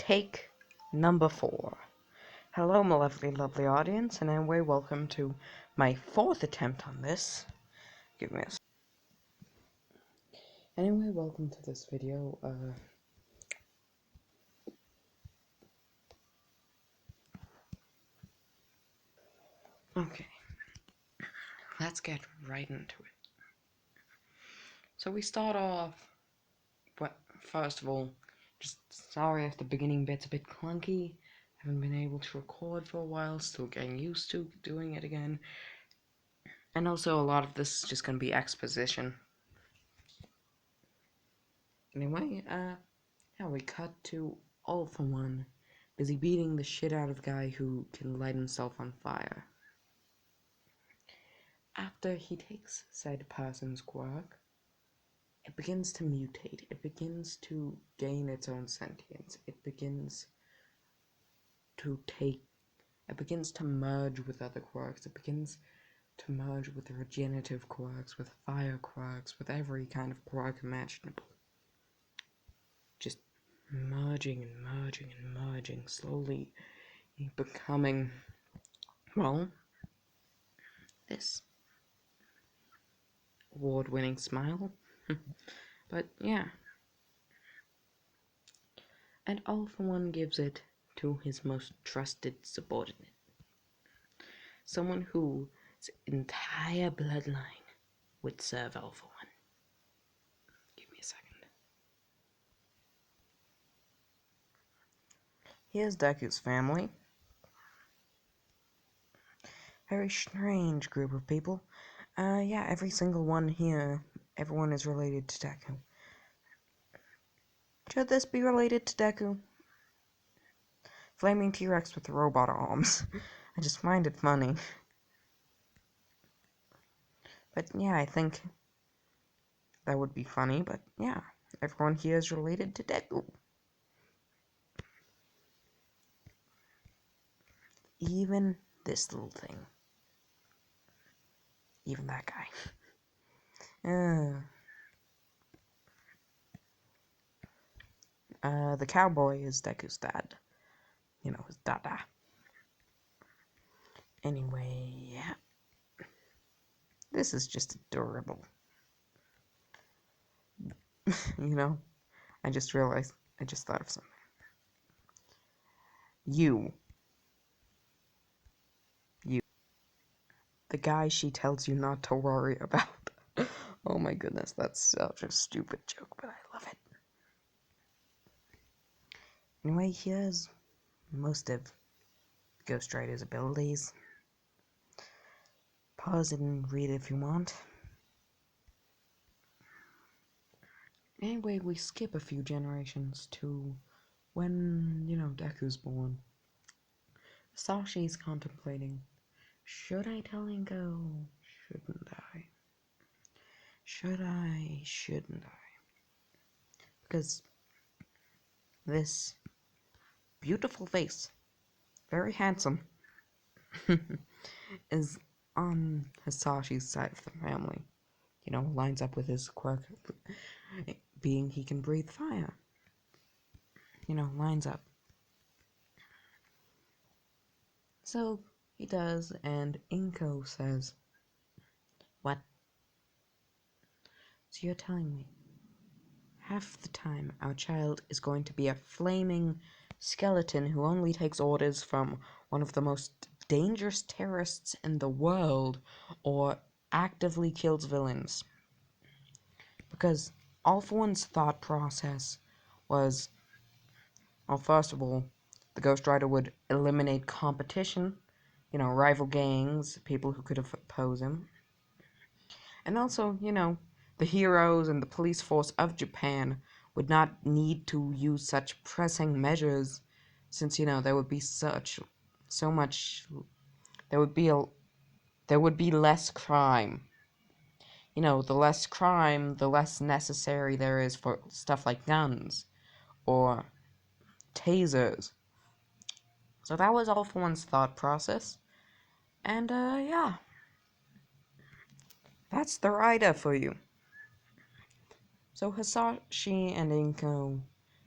Take number 4. Hello, my lovely audience, and anyway, welcome to my 4th attempt on this. Give me a s- Anyway, welcome to this video. Okay, let's get right into it. So we start off, first of all, just sorry if the beginning bit's a bit clunky. Haven't been able to record for a while, still getting used to doing it again. And also, a lot of this is just gonna be exposition. Anyway, yeah, we cut to All for One, busy beating the shit out of a guy who can light himself on fire. After he takes said person's quirk, it begins to mutate, it begins to gain its own sentience, it begins to merge with other quirks, it begins to merge with regenerative quirks, with fire quirks, with every kind of quirk imaginable. Just merging and merging and merging, slowly becoming, well, this award-winning smile. But yeah. And All for One gives it to his most trusted subordinate. Someone whose entire bloodline would serve All for One. Give me a second. Here's Deku's family. Very strange group of people. Yeah, every single one here, everyone is related to Deku. Should this be related to Deku? Flaming T-Rex with robot arms. I just find it funny. But yeah, I think that would be funny, but yeah, everyone here is related to Deku. Even this little thing. Even that guy. The cowboy is Deku's dad. You know, his dada. Anyway, yeah. This is just adorable. You know, I just thought of something. You. The guy she tells you not to worry about. Oh my goodness, that's such a stupid joke, but I love it. Anyway, here's most of Ghost Rider's abilities. Pause it and read it if you want. Anyway, we skip a few generations to when, Deku's born. Sashi's contemplating, should I tell Inko? Shouldn't I? Should I? Shouldn't I? Because this beautiful face, very handsome, is on Hisashi's side of the family. Lines up with his quirk, being he can breathe fire. Lines up. So he does, and Inko says, "What? So you're telling me half the time our child is going to be a flaming skeleton who only takes orders from one of the most dangerous terrorists in the world, or actively kills villains?" Because All for One's thought process was, well, first of all, the Ghost Rider would eliminate competition, rival gangs, people who could oppose him. And also, the heroes and the police force of Japan would not need to use such pressing measures, since, there would be there would be less crime. The less crime, the less necessary there is for stuff like guns or tasers. So that was All for One's thought process. And, yeah. That's the rider for you. So Hisashi and Inko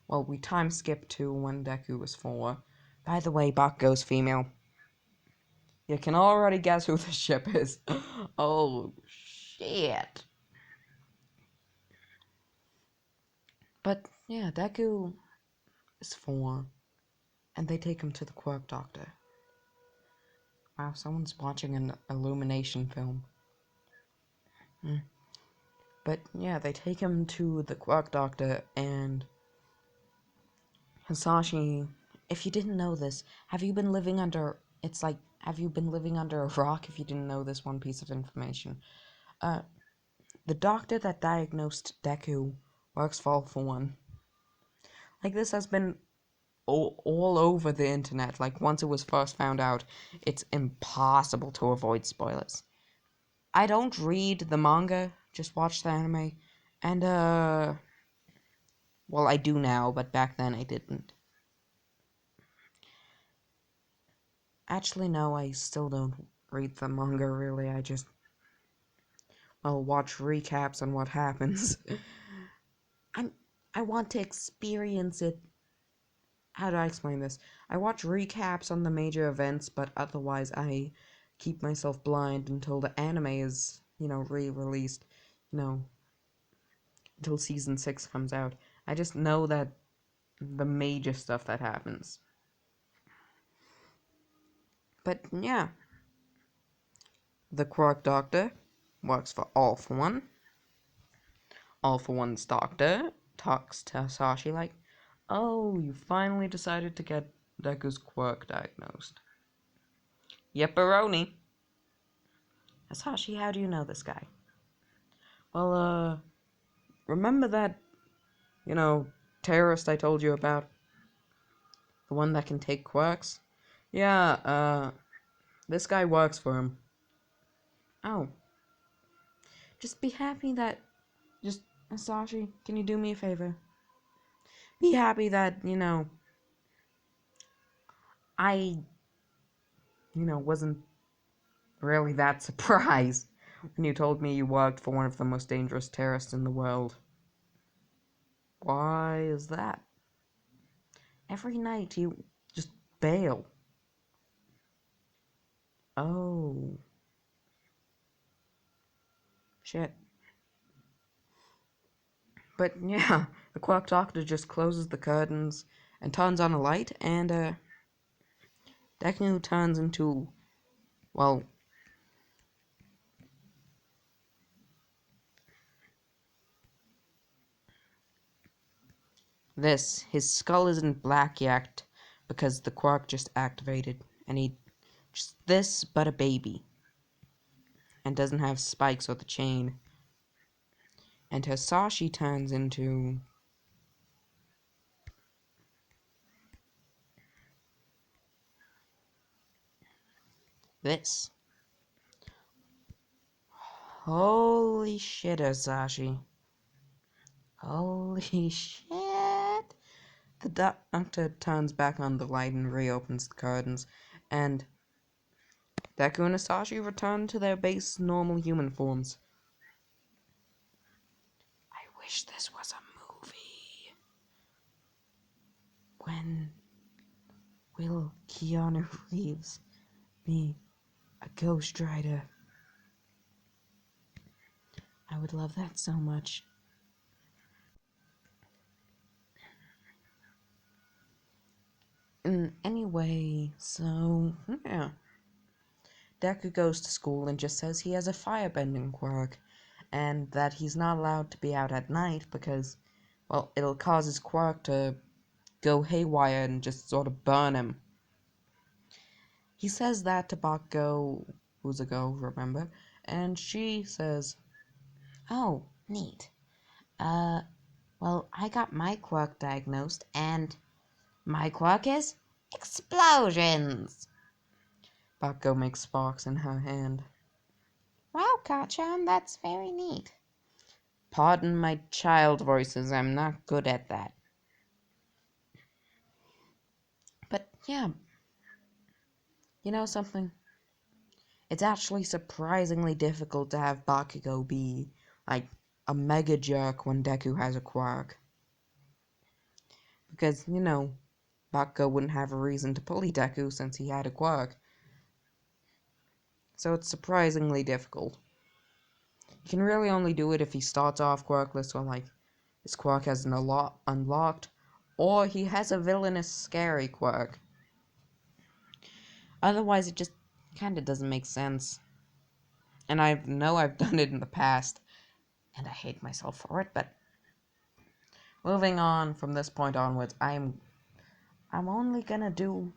well, we time skip to when Deku was 4. By the way, Bakugo's female. You can already guess who the ship is. Oh, shit. But, yeah, Deku is 4, and they take him to the Quirk Doctor. Wow, someone's watching an Illumination film. But, yeah, they take him to the Quirk Doctor, and Hisashi, if you didn't know this, have you been living under... It's like, have you been living under a rock if you didn't know this one piece of information? The doctor that diagnosed Deku works for All For One. Like, this has been all over the internet. Like, once it was first found out, it's impossible to avoid spoilers. I don't read the manga, just watch the anime. And, well, I do now, but back then I didn't. Actually, no, I still don't read the manga, really. I just, well, watch recaps on what happens. I want to experience it. How do I explain this? I watch recaps on the major events, but otherwise I keep myself blind until the anime is, re-released, until season 6 comes out. I just know that the major stuff that happens. But yeah, the Quark Doctor works for All For One. All For One's doctor talks to Hasashi like, "Oh, you finally decided to get Deku's quirk diagnosed." Yepperoni. Hasashi, how do you know this guy? Well, remember that, terrorist I told you about? The one that can take quirks? Yeah, this guy works for him. Oh. Just be happy that... Just, Hasashi, can you do me a favor? Be happy that, I, wasn't really that surprised when you told me you worked for one of the most dangerous terrorists in the world. Why is that? Every night you just bail. Oh. Shit. But yeah, the Quark Doctor just closes the curtains and turns on a light, and Deku turns into, well, this. His skull isn't black yet because the Quark just activated, and he just this, but a baby, and doesn't have spikes or the chain. And Hisashi turns into this. Holy shit, Hisashi. Holy shit. The doctor turns back on the light and reopens the curtains, and Deku and Hisashi return to their base normal human forms. I wish this was a movie. When will Keanu Reeves be a Ghost Rider? I would love that so much. Anyway, so, yeah. Deku goes to school and just says he has a firebending quirk, and that he's not allowed to be out at night because, well, it'll cause his quirk to go haywire and just sort of burn him. He says that to Bakugo, who's a girl, remember? And she says, "Oh, neat. Well, I got my quirk diagnosed, and my quirk is explosions." Bakugo makes sparks in her hand. "Wow, Kacchan, that's very neat." Pardon my child voices, I'm not good at that. But yeah, you know something? It's actually surprisingly difficult to have Bakugo be, like, a mega jerk when Deku has a quirk. Because, Bakugo wouldn't have a reason to bully Deku since he had a quirk. So it's surprisingly difficult. You can really only do it if he starts off quirkless or, his quirk has an unlocked, or he has a villainous scary quirk. Otherwise, it just kinda doesn't make sense. And I know I've done it in the past, and I hate myself for it, but moving on from this point onwards, I'm only gonna do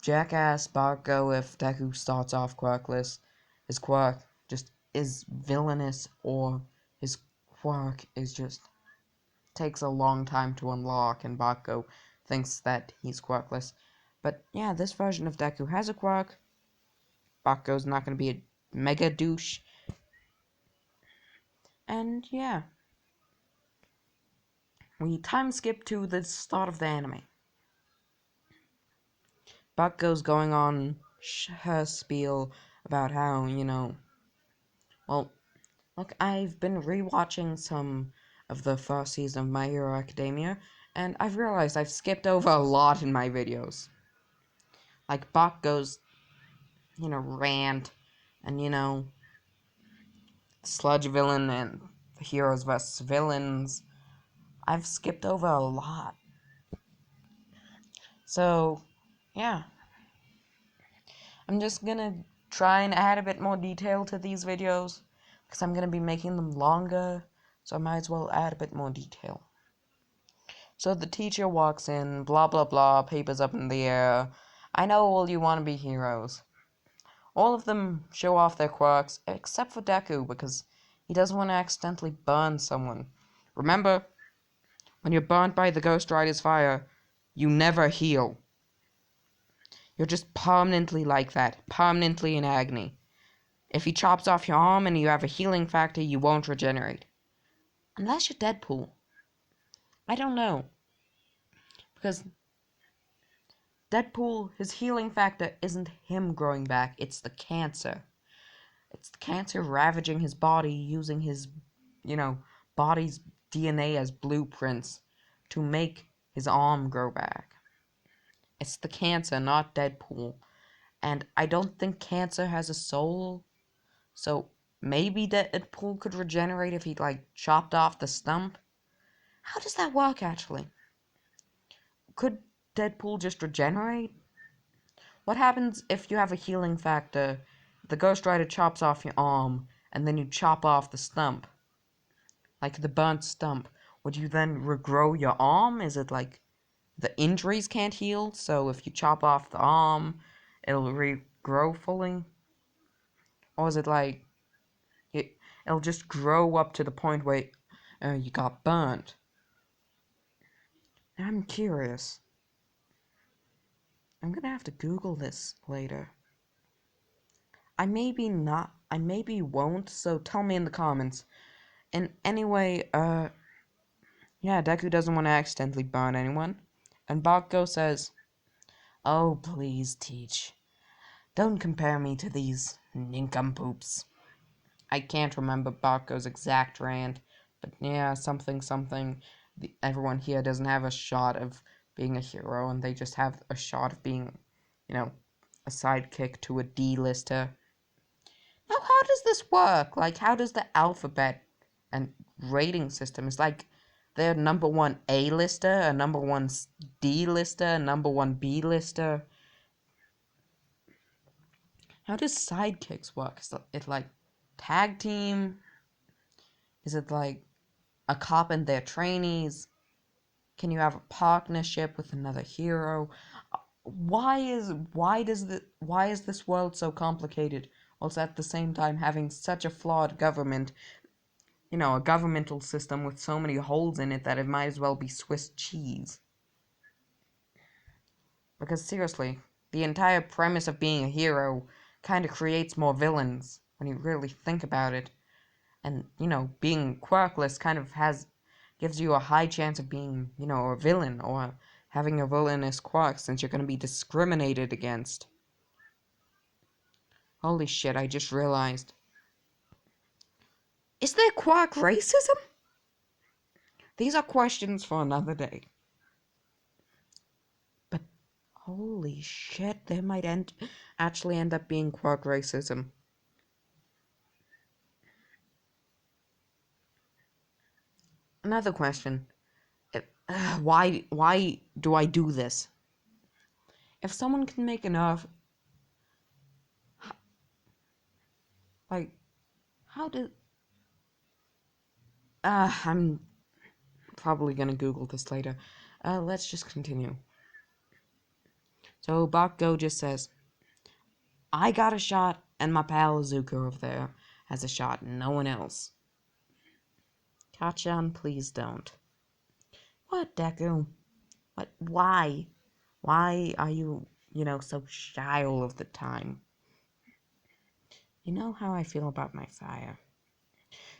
Jackass Bakugo if Deku starts off quirkless. His quirk just is villainous, or his quirk is just takes a long time to unlock, and Bakugo thinks that he's quirkless. But yeah, this version of Deku has a quirk. Bakugo's not gonna be a mega douche. And yeah, we time skip to the start of the anime. Bakugo's going on her spiel about how, well, look, I've been rewatching some of the first season of My Hero Academia, and I've realized I've skipped over a lot in my videos. Like Bakugo's, rant, and, sludge villain and heroes vs. villains. I've skipped over a lot. So, yeah. I'm just gonna try and add a bit more detail to these videos, because I'm gonna be making them longer, so I might as well add a bit more detail. So the teacher walks in, blah blah blah, papers up in the air. I know all you want to be heroes. All of them show off their quirks, except for Deku, because he doesn't want to accidentally burn someone. Remember, when you're burnt by the Ghost Rider's fire, you never heal. You're just permanently like that, permanently in agony. If he chops off your arm and you have a healing factor, you won't regenerate. Unless you're Deadpool. I don't know. Because Deadpool, his healing factor isn't him growing back, it's the cancer. It's the cancer ravaging his body, using his, body's DNA as blueprints to make his arm grow back. It's the cancer, not Deadpool. And I don't think cancer has a soul. So maybe Deadpool could regenerate if he, chopped off the stump. How does that work, actually? Could Deadpool just regenerate? What happens if you have a healing factor, the Ghost Rider chops off your arm, and then you chop off the stump? Like the burnt stump. Would you then regrow your arm? Is it like the injuries can't heal, so if you chop off the arm, it'll regrow fully? Or is it like it'll just grow up to the point where you got burnt? I'm curious. I'm gonna have to Google this later. I maybe won't, so tell me in the comments. And anyway, yeah, Deku doesn't want to accidentally burn anyone. And Bakugo says, "Oh, please, Teach. Don't compare me to these nincompoops." I can't remember Bakugo's exact rant, but yeah, something. Everyone here doesn't have a shot of being a hero, and they just have a shot of being, a sidekick to a D-lister. Now, how does this work? Like, how does the alphabet and rating system? It's like they're number one A-lister, a number one D-lister, a number one B-lister. How does sidekicks work? Is it like tag team? Is it like a cop and their trainees? Can you have a partnership with another hero? Why is this world so complicated, whilst at the same time having such a flawed government? A governmental system with so many holes in it that it might as well be Swiss cheese. Because seriously, the entire premise of being a hero kind of creates more villains when you really think about it. And, being quirkless kind of gives you a high chance of being, a villain or having a villainous quirk, since you're going to be discriminated against. Holy shit, I just realized. Is there quirk racism? These are questions for another day. Holy shit, there might actually end up being quirk racism. Another question. Why do I do this? If someone can make enough, like, how did... I'm probably gonna Google this later. Let's just continue. So Bakgo just says, I got a shot, and my pal Zuko over there has a shot, and no one else. Kachan, please don't. What, Deku? What? Why? Why are you, so shy all of the time? You know how I feel about my fire.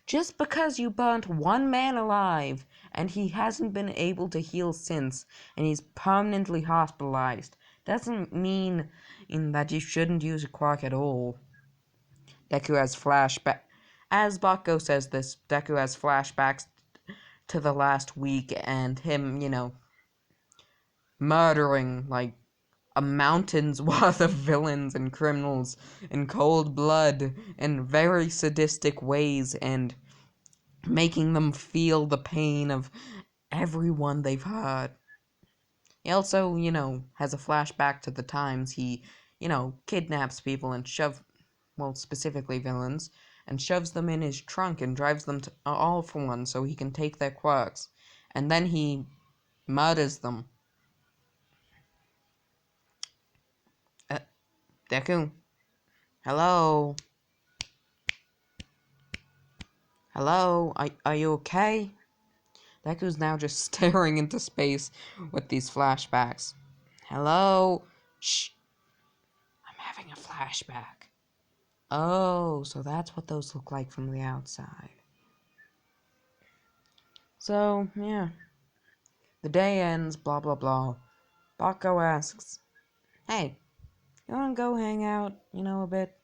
Just because you burnt one man alive, and he hasn't been able to heal since, and he's permanently hospitalized, doesn't mean that you shouldn't use a quirk at all. Deku has flashback. As Bakko says this, Deku has flashbacks to the last week and him, murdering, like, a mountain's worth of villains and criminals in cold blood in very sadistic ways and making them feel the pain of everyone they've hurt. He also, has a flashback to the times he, kidnaps people and specifically villains, and shoves them in his trunk and drives them to all for one so he can take their quirks. And then he murders them. Deku? Hello? Hello? Are you okay? Deku's now just staring into space with these flashbacks. Hello? Shh. I'm having a flashback. Oh, so that's what those look like from the outside. So, yeah. The day ends, blah blah blah. Bakko asks, hey, you wanna go hang out, a bit?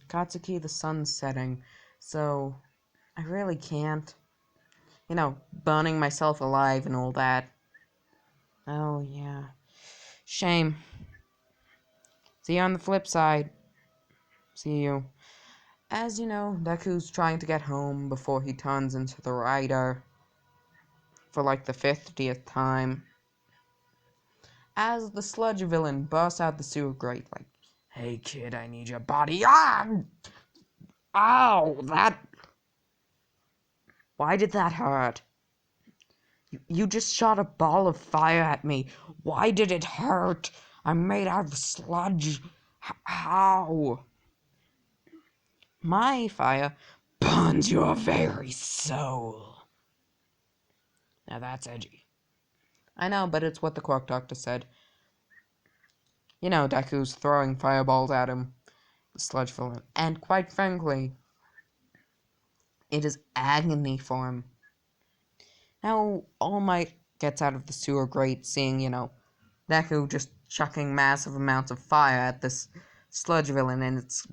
Katsuki, the sun's setting, so I really can't. Burning myself alive and all that. Oh, yeah. Shame. See you on the flip side. See you. As you know, Deku's trying to get home before he turns into the rider for like the 50th time. As the sludge villain bursts out the sewer grate like, hey kid, I need your body. Ah! Ow! Why did that hurt? You just shot a ball of fire at me. Why did it hurt? I'm made out of sludge. How? My fire burns your very soul. Now that's edgy. I know, but it's what the Quark Doctor said. Deku's throwing fireballs at him, the sludge villain. And quite frankly, it is agony for him. Now, All Might gets out of the sewer grate seeing, Deku just chucking massive amounts of fire at this sludge villain, and it's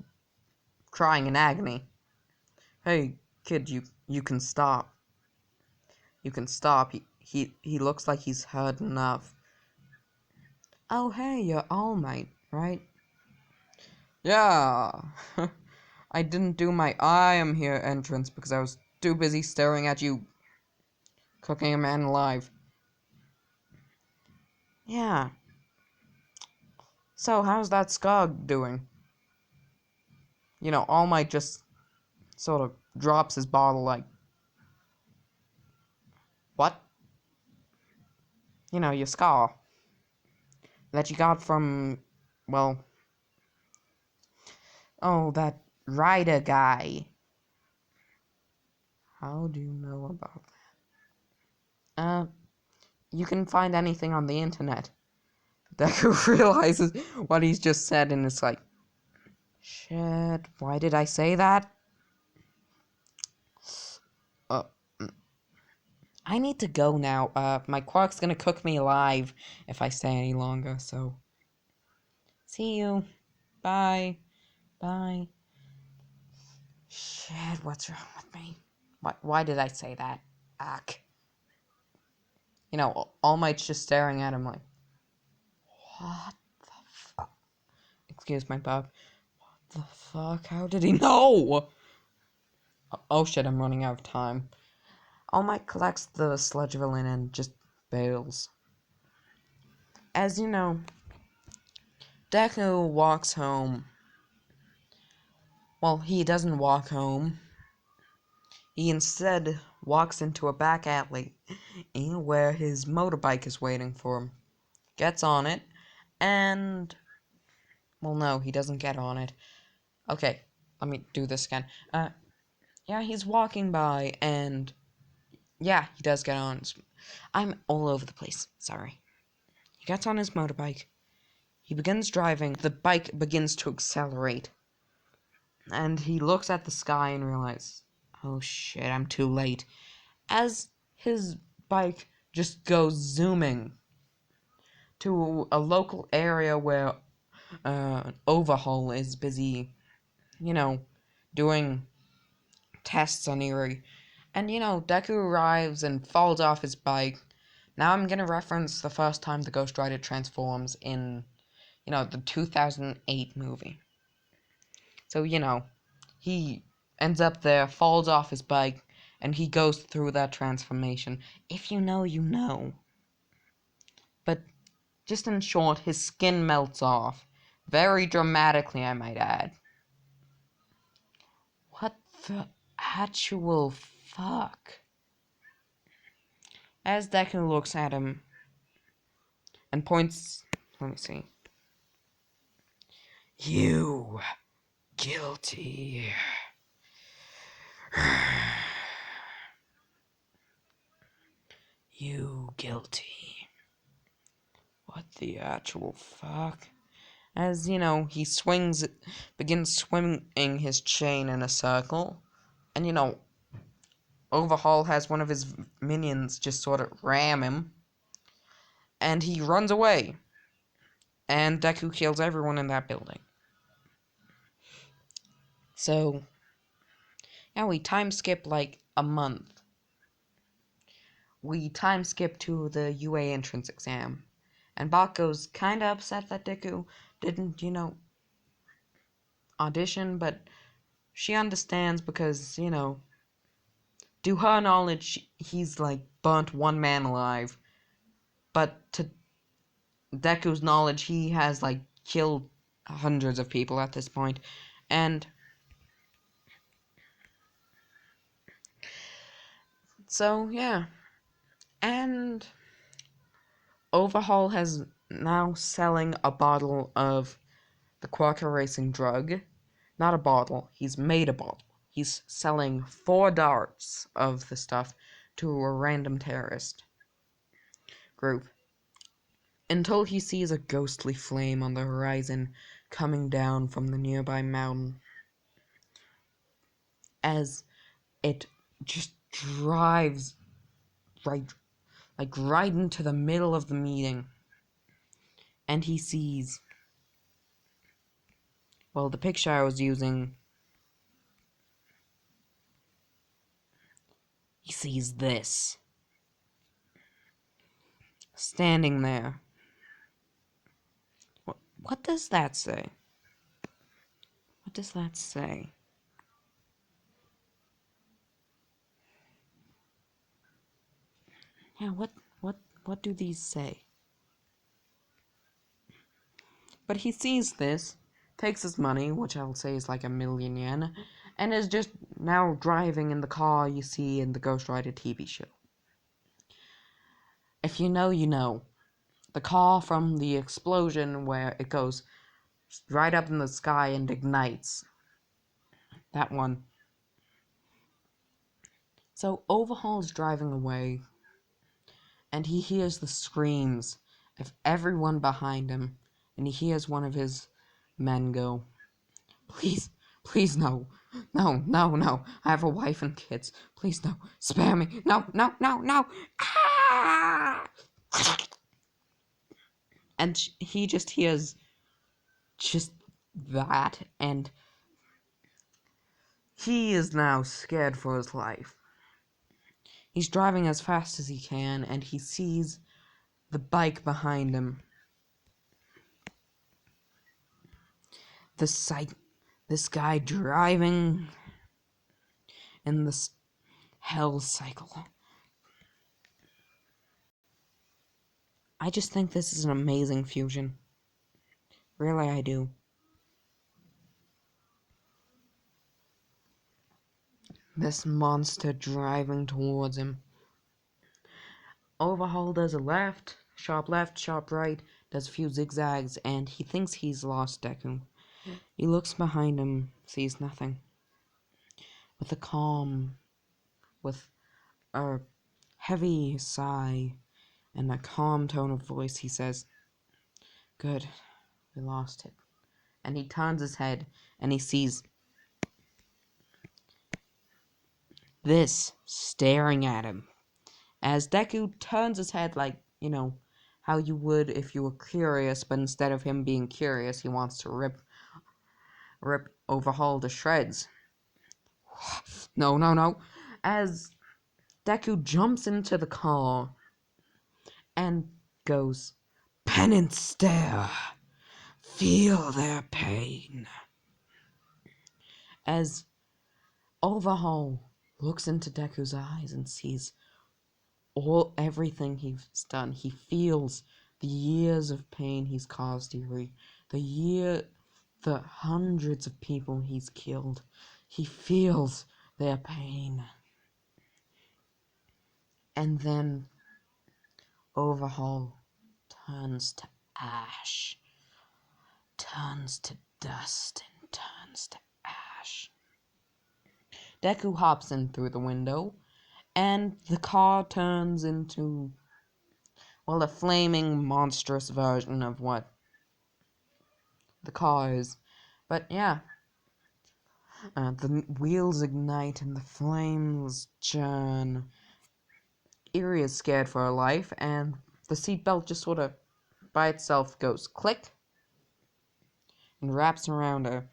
crying in agony. Hey, kid, you can stop. You can stop. He looks like he's heard enough. Oh, hey, you're All Might, right? Yeah. I didn't do my I am here entrance because I was too busy staring at you cooking a man alive. Yeah. So, how's that Skog doing? All Might just sort of drops his bottle like, what? Your scar that you got from, well, oh, that Ryder guy. How do you know about that? You can find anything on the internet. Deku realizes what he's just said and it's like, shit, why did I say that? Uh, I need to go now. My Quark's gonna cook me alive if I stay any longer, so... See you. Bye. Bye. Shit, what's wrong with me? Why did I say that? All Might's just staring at him like... What the fuck? Excuse my burp. What the fuck? How did he know? Oh shit, I'm running out of time. All Might collects the sludge villain and just bails. As you know, Deku walks home. Well, he doesn't walk home. He instead walks into a back alley where his motorbike is waiting for him. Gets on it, and... well, no, he doesn't get on it. Okay, let me do this again. Yeah, he's walking by, and... yeah, he does get on. I'm all over the place, sorry. He gets on his motorbike. He begins driving. The bike begins to accelerate. And he looks at the sky and realizes, oh shit, I'm too late. As his bike just goes zooming to a local area where Overhaul is busy, doing tests on Eerie. And, Deku arrives and falls off his bike. Now I'm going to reference the first time the Ghost Rider transforms in, the 2008 movie. So, he ends up there, falls off his bike, and he goes through that transformation. If you know, you know. But, just in short, his skin melts off. Very dramatically, I might add. What the actual fuck? As Deku looks at him and points... let me see. You guilty. You guilty. What the actual fuck? As, he begins swinging his chain in a circle. And, Overhaul has one of his minions just sort of ram him. And he runs away. And Deku kills everyone in that building. So, yeah, we time skip like a month. We time skip to the UA entrance exam. And Baku's kinda upset that Deku didn't, audition, but she understands because, to her knowledge, he's like burnt one man alive. But to Deku's knowledge, he has like killed hundreds of people at this point. And so, yeah. And Overhaul has now selling a bottle of the Quaker Racing drug. Not a bottle, he's made a bottle. He's selling 4 darts of the stuff to a random terrorist group. Until he sees a ghostly flame on the horizon coming down from the nearby mountain. As it just drives right into the middle of the meeting. And he sees... well, the picture I was using... he sees this. Standing there. What does that say? What does that say? Yeah, what do these say? But he sees this, takes his money, which I'll say is like 1,000,000 yen, and is just now driving in the car you see in the Ghost Rider TV show. If you know, you know. The car from the explosion where it goes right up in the sky and ignites. That one. So Overhaul's driving away, and he hears the screams of everyone behind him, and he hears one of his men go, please, please, no, no, no, no, I have a wife and kids, please, no, spare me, no, no, no, no, ah! And he just hears just that, and he is now scared for his life. He's driving as fast as he can, and he sees the bike behind him. this guy driving in this hell cycle. I just think this is an amazing fusion. Really, I do. This monster driving towards him. Overhaul does a left, sharp right, does a few zigzags, and he thinks he's lost Deku. He looks behind him, sees nothing. With a heavy sigh, and a calm tone of voice, he says, "Good, we lost it." And he turns his head, and he sees this staring at him. As Deku turns his head like, how you would if you were curious, but instead of him being curious, he wants to rip Overhaul to shreds. No. As Deku jumps into the car and goes, "Penance stare, feel their pain." As Overhaul looks into Deku's eyes and sees everything he's done, he feels the years of pain he's caused Eri, the hundreds of people he's killed. He feels their pain. And then Overhaul turns to ash, turns to dust, and turns to ash. Deku hops in through the window, and the car turns into, well, a flaming, monstrous version of what the car is. But yeah, the wheels ignite and the flames churn. Eri is scared for her life, and the seatbelt just sort of by itself goes click and wraps around her.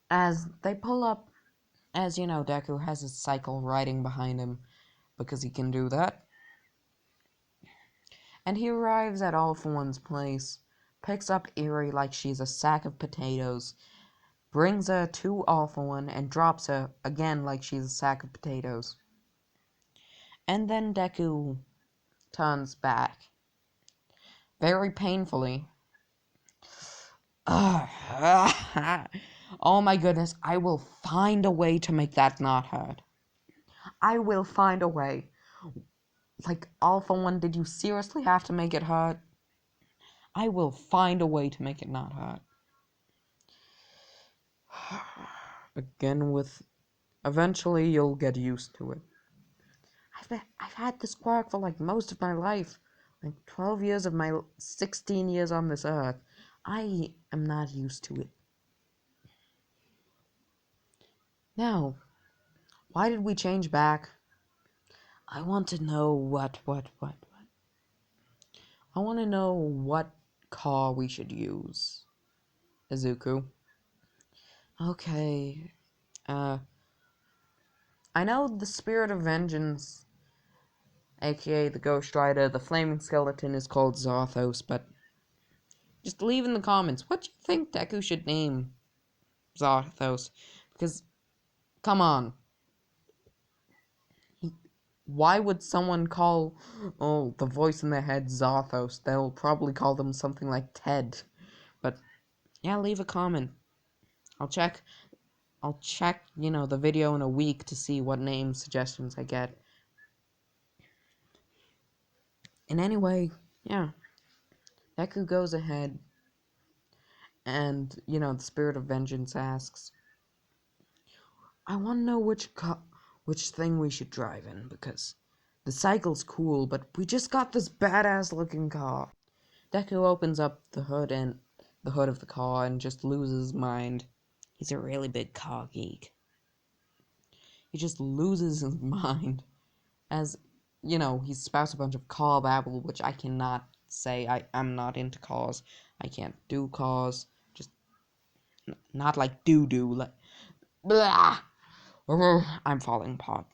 As they pull up, as you know, Deku has his cycle riding behind him because he can do that. And he arrives at All For One's place, picks up Eri like she's a sack of potatoes, brings her to All For One, and drops her again like she's a sack of potatoes. And then Deku turns back. Very painfully. Oh my goodness, I will find a way to make that not hurt. I will find a way. Like, All For One, did you seriously have to make it hurt? I will find a way to make it not hurt. Again, eventually you'll get used to it. I've had this quirk for like most of my life. Like 12 years of my 16 years on this earth. I am not used to it. Now, why did we change back? I want to know what. I want to know what car we should use. Izuku. Okay. I know the Spirit of Vengeance, aka the Ghost Rider, the Flaming Skeleton is called Zarthos, but just leave in the comments, what do you think Deku should name Zarthos? Because, come on. Why would someone call, the voice in their head Zarthos? They'll probably call them something like Ted. But, yeah, leave a comment. I'll check, the video in a week to see what name suggestions I get. And anyway, yeah. Deku goes ahead, and, the Spirit of Vengeance asks, I want to know which thing we should drive in, because the cycle's cool, but we just got this badass looking car. Deku opens up the hood of the car and just loses his mind. He's a really big car geek. He just loses his mind as, he spouts a bunch of car babble, which I cannot say. I'm not into cars. I can't do cars. Just not like doo-doo. Like, blah! I'm falling apart.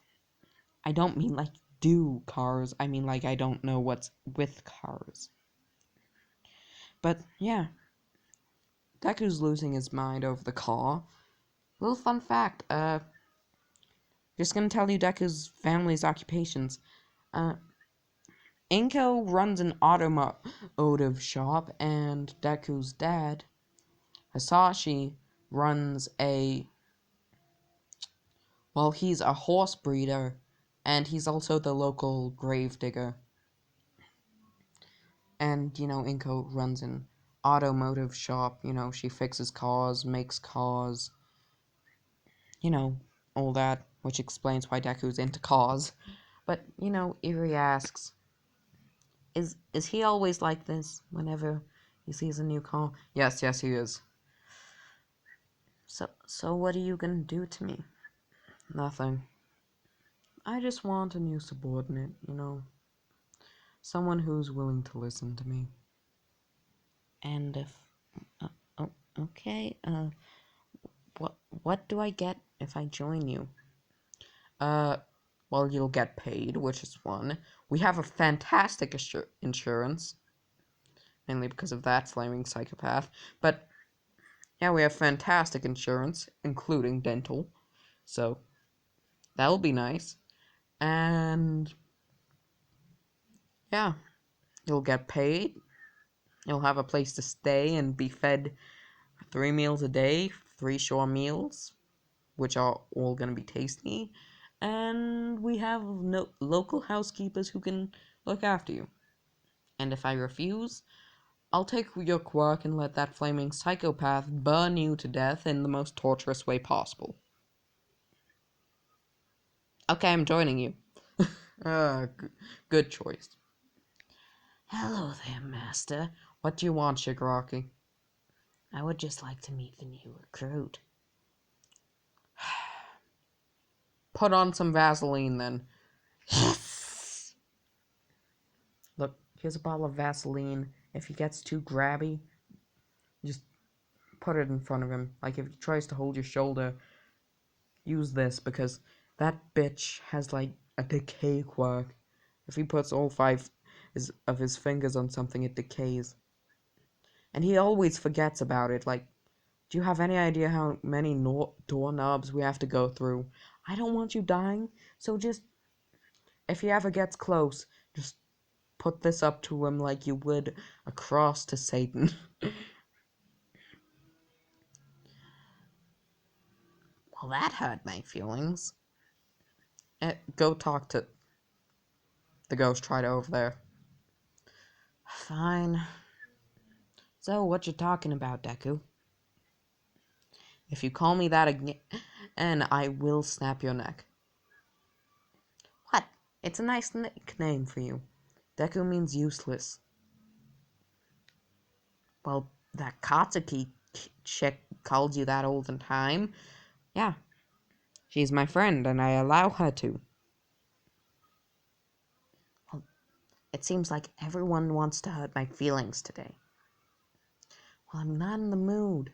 I don't mean like do cars. I mean like I don't know what's with cars. But yeah, Deku's losing his mind over the car. Little fun fact, just gonna tell you Deku's family's occupations. Uh, Inko runs an automotive shop, and Deku's dad, Hasashi, runs he's a horse breeder, and he's also the local grave digger. And, Inko runs an automotive shop, she fixes cars, makes cars, all that, which explains why Deku's into cars. But, Eri asks, is he always like this whenever he sees a new car? Yes, he is. So what are you gonna do to me? Nothing. I just want a new subordinate, someone who's willing to listen to me. And if, oh, okay, what do I get if I join you? Well, you'll get paid, which is one. We have a fantastic insurance, mainly because of that flaming psychopath. But yeah, we have fantastic insurance, including dental. So that'll be nice. And yeah, you'll get paid. You'll have a place to stay and be fed 3 meals a day, 3 shore meals, which are all going to be tasty. And we have local housekeepers who can look after you. And if I refuse, I'll take your quirk and let that flaming psychopath burn you to death in the most torturous way possible. Okay, I'm joining you. Good choice. Hello there, Master. What do you want, Shigaraki? I would just like to meet the new recruit. Put on some Vaseline, then. Yes! Look, here's a bottle of Vaseline. If he gets too grabby, just put it in front of him. Like, if he tries to hold your shoulder, use this, because that bitch has, like, a decay quirk. If he puts all 5 of his fingers on something, it decays. And he always forgets about it. Like, do you have any idea how many doorknobs we have to go through? I don't want you dying, so just, if he ever gets close, just put this up to him like you would a cross to Satan. Well, that hurt my feelings. Go talk to the Ghost Rider over there. Fine. So, what you talking about, Deku? If you call me that again, I will snap your neck. What? It's a nice nickname for you. Deku means useless. Well, that Katsuki chick called you that all the time. Yeah. She's my friend, and I allow her to. Well, it seems like everyone wants to hurt my feelings today. Well, I'm not in the mood.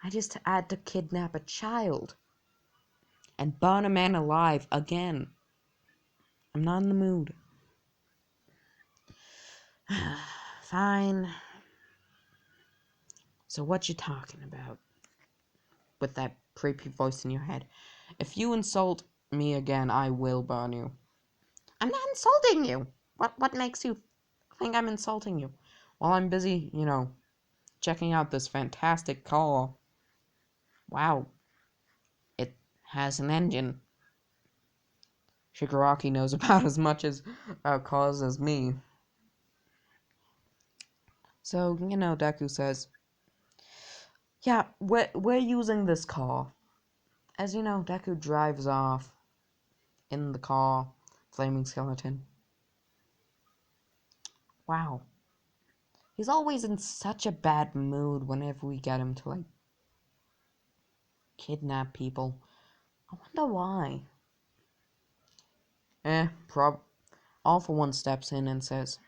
I just had to kidnap a child and burn a man alive again. I'm not in the mood. Fine. So what you talking about? With that creepy voice in your head. If you insult me again, I will burn you. I'm not insulting you. What makes you think I'm insulting you? While I'm busy, checking out this fantastic car. Wow. It has an engine. Shigaraki knows about as much about cars as me. So, Deku says, yeah, we're using this car. As you know, Deku drives off in the car, flaming skeleton. Wow. He's always in such a bad mood whenever we get him to, like, kidnap people. I wonder why. All for One steps in and says,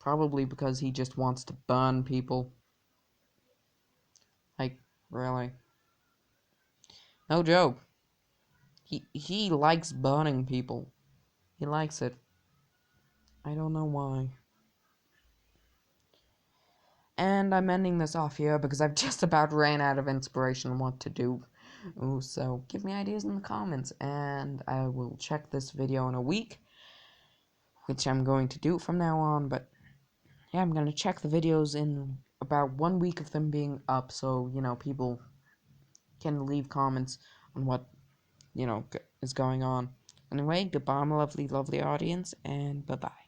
probably because he just wants to burn people. Like, really. No joke. He likes burning people. He likes it. I don't know why. And I'm ending this off here because I've just about ran out of inspiration on what to do. Ooh, so give me ideas in the comments, and I will check this video in a week, which I'm going to do from now on. But yeah, I'm going to check the videos in about 1 week of them being up, so, people can leave comments on what, is going on. Anyway, goodbye, my lovely, lovely audience, and bye-bye.